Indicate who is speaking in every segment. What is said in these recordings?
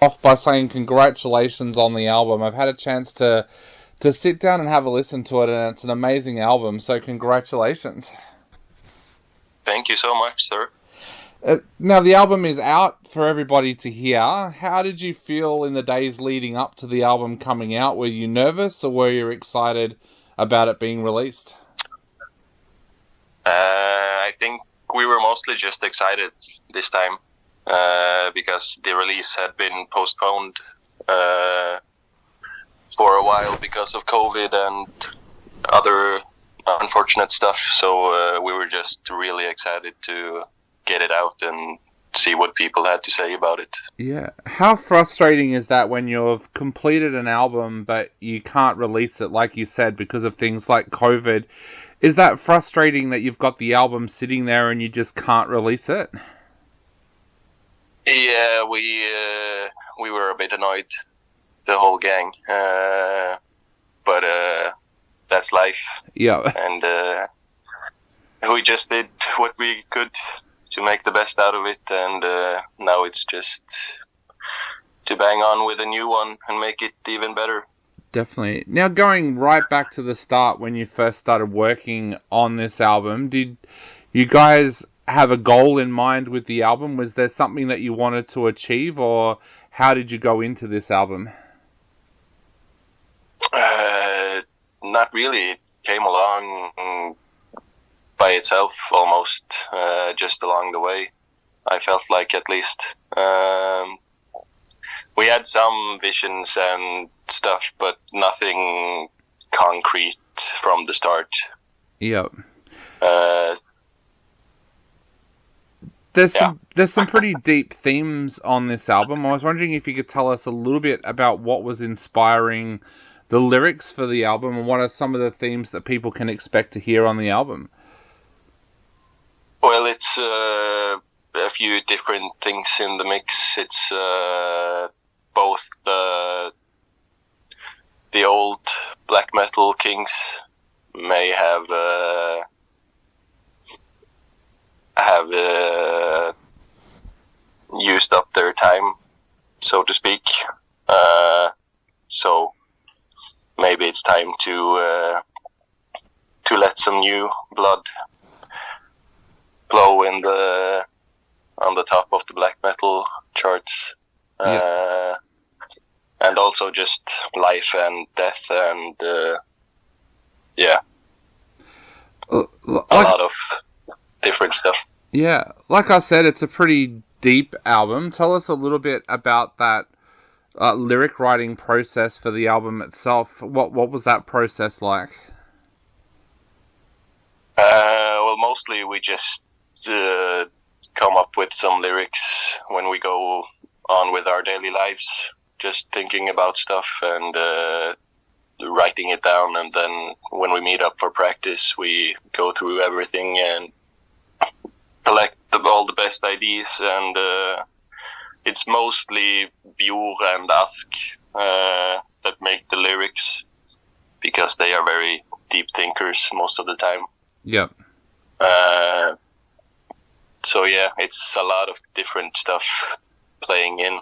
Speaker 1: Off by saying congratulations on the album. I've had a chance to sit down and have a listen to it, and it's an amazing album. So congratulations.
Speaker 2: Thank you so much, sir.
Speaker 1: Now the album is out for everybody to hear. How did you feel in the days leading up to the album coming out? Were you nervous or were you excited about it being released?
Speaker 2: I think we were mostly just excited this time because the release had been postponed for a while because of COVID and other unfortunate stuff. So we were just really excited to get it out and see what people had to say about it.
Speaker 1: Yeah. How frustrating is that when you've completed an album but you can't release it, like you said, because of things like COVID? Is that frustrating that you've got the album sitting there and you just can't release it?
Speaker 2: Yeah, we were a bit annoyed, the whole gang, but that's life.
Speaker 1: Yeah.
Speaker 2: And we just did what we could to make the best out of it, and now it's just to bang on with a new one and make it even better.
Speaker 1: Definitely. Now, going right back to the start when you first started working on this album, did you guys have a goal in mind with the album? Was there something that you wanted to achieve, or how did you go into this album?
Speaker 2: Not really. It came along by itself almost, just along the way. I felt like, at least. We had some visions and stuff, but nothing concrete from the start.
Speaker 1: Yep.
Speaker 2: Yeah.
Speaker 1: There's some pretty deep themes on this album. I was wondering if you could tell us a little bit about what was inspiring the lyrics for the album, and what are some of the themes that people can expect to hear on the album?
Speaker 2: Well, it's a few different things in the mix. It's both the old black metal kings may have used up their time, so to speak. So maybe it's time to let some new blood flow on the top of the black metal charts.
Speaker 1: Yeah.
Speaker 2: And also just life and death and yeah, a lot of different stuff.
Speaker 1: Yeah, like I said, it's a pretty deep album. Tell us a little bit about that lyric writing process for the album itself. What was that process like?
Speaker 2: Well, mostly we just come up with some lyrics when we go on with our daily lives, just thinking about stuff and writing it down, and then when we meet up for practice we go through everything and collect all the best ideas, and it's mostly Bjur and Ask that make the lyrics, because they are very deep thinkers most of the time.
Speaker 1: Yep.
Speaker 2: So yeah, it's a lot of different stuff playing in.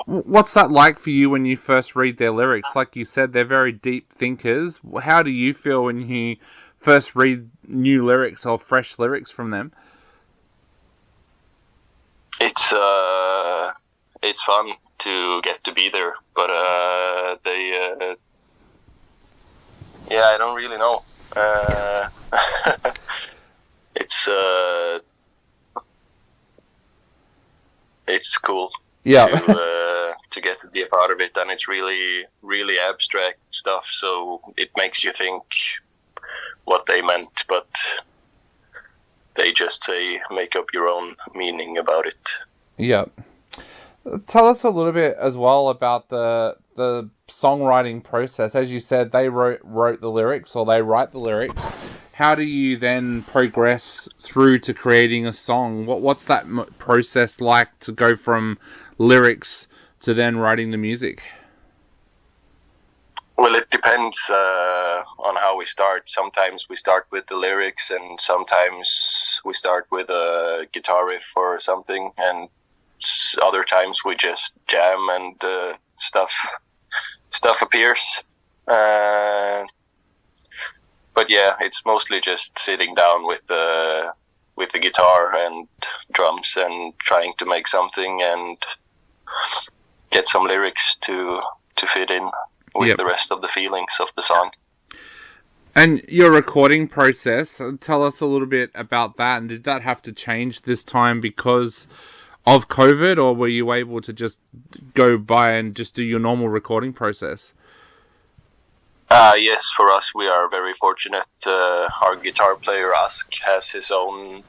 Speaker 1: What's that like for you when you first read their lyrics? Like you said, they're very deep thinkers. How do you feel when you first read new lyrics or fresh lyrics from them?
Speaker 2: It's fun to get to be there, but yeah, I don't really know. It's cool.
Speaker 1: Yeah.
Speaker 2: To get to be a part of it, and it's really, really abstract stuff, so it makes you think what they meant, but they just say make up your own meaning about it.
Speaker 1: Yeah. Tell us a little bit as well about the songwriting process. As you said, they wrote the lyrics, or they write the lyrics. How do you then progress through to creating a song? What's that process like to go from lyrics to then writing the music?
Speaker 2: Well, it depends on how we start. Sometimes we start with the lyrics, and sometimes we start with a guitar riff or something, and other times we just jam and stuff appears. But yeah, it's mostly just sitting down with the guitar and drums and trying to make something and get some lyrics to fit in with the rest of the feelings of the song.
Speaker 1: And your recording process, tell us a little bit about that. And did that have to change this time because of COVID, or were you able to just go by and just do your normal recording process?
Speaker 2: Yes, for us, we are very fortunate. Our guitar player, Ask, has his own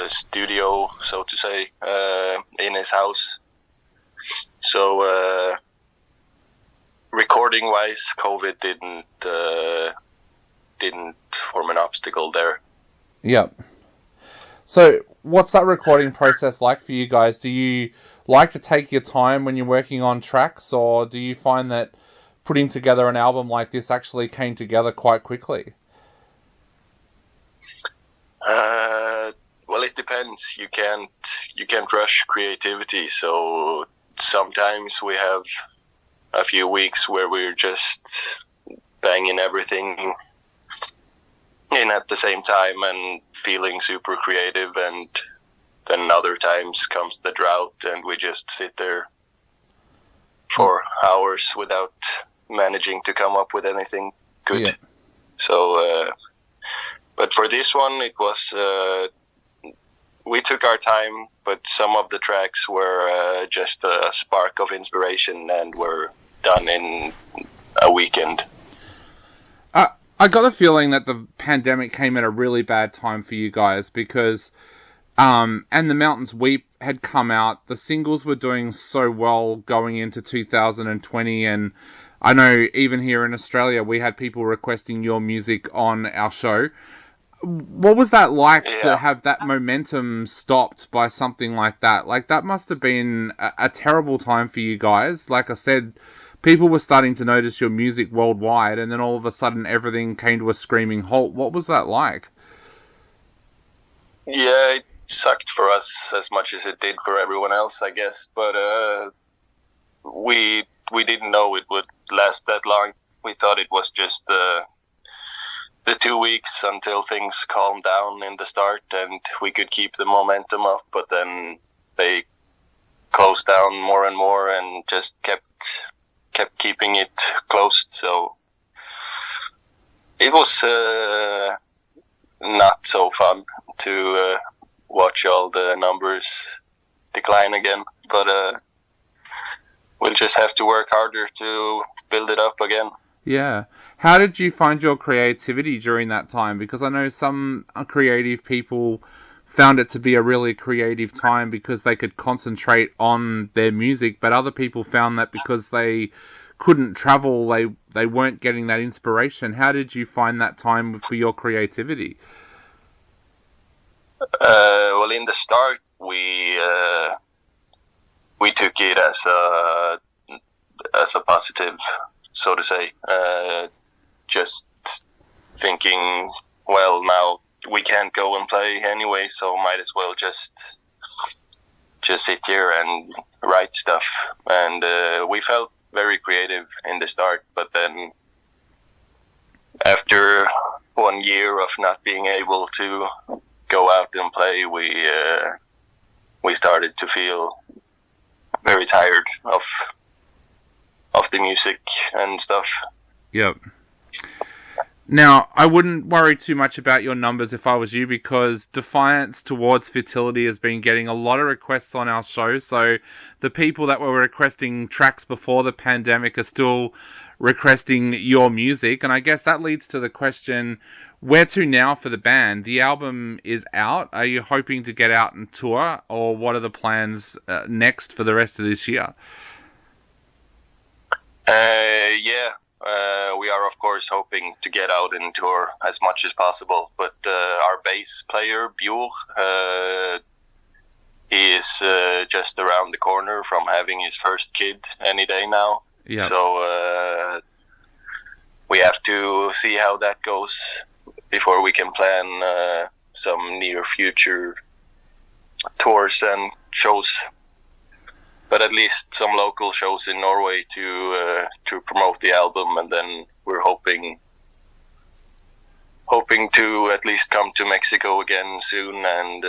Speaker 2: studio, so to say, in his house. So, recording-wise, COVID didn't form an obstacle there.
Speaker 1: Yep. So, what's that recording process like for you guys? Do you like to take your time when you're working on tracks, or do you find that putting together an album like this actually came together quite quickly?
Speaker 2: Well, it depends. You can't rush creativity. So sometimes we have a few weeks where we're just banging everything in at the same time and feeling super creative, and then other times comes the drought and we just sit there for hours without managing to come up with anything good. Yeah. So but for this one, it was we took our time, but some of the tracks were just a spark of inspiration and were done in a weekend.
Speaker 1: I got the feeling that the pandemic came at a really bad time for you guys because And The Mountains Weep had come out. The singles were doing so well going into 2020, and I know even here in Australia we had people requesting your music on our show. What was that like to have that momentum stopped by something like that? Like, that must have been a terrible time for you guys. Like I said, people were starting to notice your music worldwide, and then all of a sudden everything came to a screaming halt. What was that like?
Speaker 2: Yeah, it sucked for us as much as it did for everyone else, I guess. But we didn't know it would last that long. We thought it was just the 2 weeks until things calmed down in the start and we could keep the momentum up, but then they closed down more and more and just kept keeping it closed. So it was not so fun to watch all the numbers decline again, but we'll just have to work harder to build it up again.
Speaker 1: Yeah. How did you find your creativity during that time? Because I know some creative people found it to be a really creative time because they could concentrate on their music, but other people found that because they couldn't travel, they weren't getting that inspiration. How did you find that time for your creativity?
Speaker 2: Well, in the start, we took it as a positive, so to say, just thinking, well, now we can't go and play anyway, so might as well just sit here and write stuff. And we felt very creative in the start, but then after 1 year of not being able to go out and play, we started to feel very tired of the music and stuff.
Speaker 1: Yep. Now, I wouldn't worry too much about your numbers if I was you, because Defiance Towards Fertility has been getting a lot of requests on our show, so the people that were requesting tracks before the pandemic are still requesting your music, and I guess that leads to the question, where to now for the band? The album is out. Are you hoping to get out and tour, or what are the plans next for the rest of this year?
Speaker 2: We are of course hoping to get out and tour as much as possible, but our bass player Björn, he is just around the corner from having his first kid any day now.
Speaker 1: Yeah.
Speaker 2: So we have to see how that goes before we can plan some near future tours and shows. but at least some local shows in Norway to promote the album, and then we're hoping to at least come to Mexico again soon, and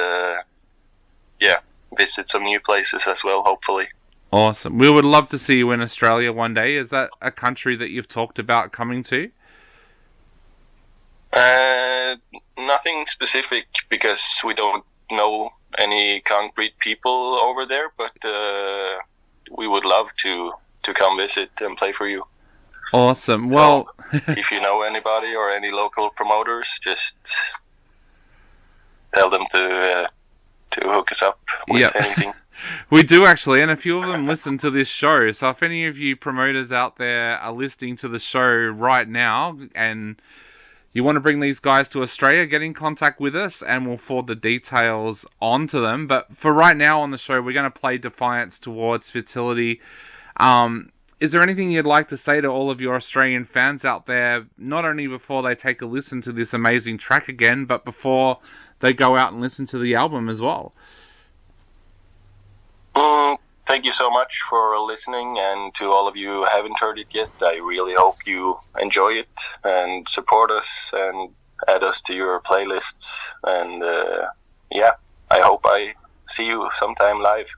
Speaker 2: visit some new places as well, hopefully.
Speaker 1: Awesome. We would love to see you in Australia one day. Is that a country that you've talked about coming to?
Speaker 2: Nothing specific, because we don't know any concrete people over there, but we would love to come visit and play for you.
Speaker 1: Awesome. Well,
Speaker 2: so, if you know anybody or any local promoters, just tell them to hook us up with anything.
Speaker 1: We do actually, and a few of them listen to this show. So if any of you promoters out there are listening to the show right now and you want to bring these guys to Australia, get in contact with us and we'll forward the details on to them. But for right now on the show, we're going to play Defiance Towards Fertility. Is there anything you'd like to say to all of your Australian fans out there, not only before they take a listen to this amazing track again, but before they go out and listen to the album as well?
Speaker 2: Thank you so much for listening, and to all of you who haven't heard it yet, I really hope you enjoy it and support us and add us to your playlists, and I hope I see you sometime live.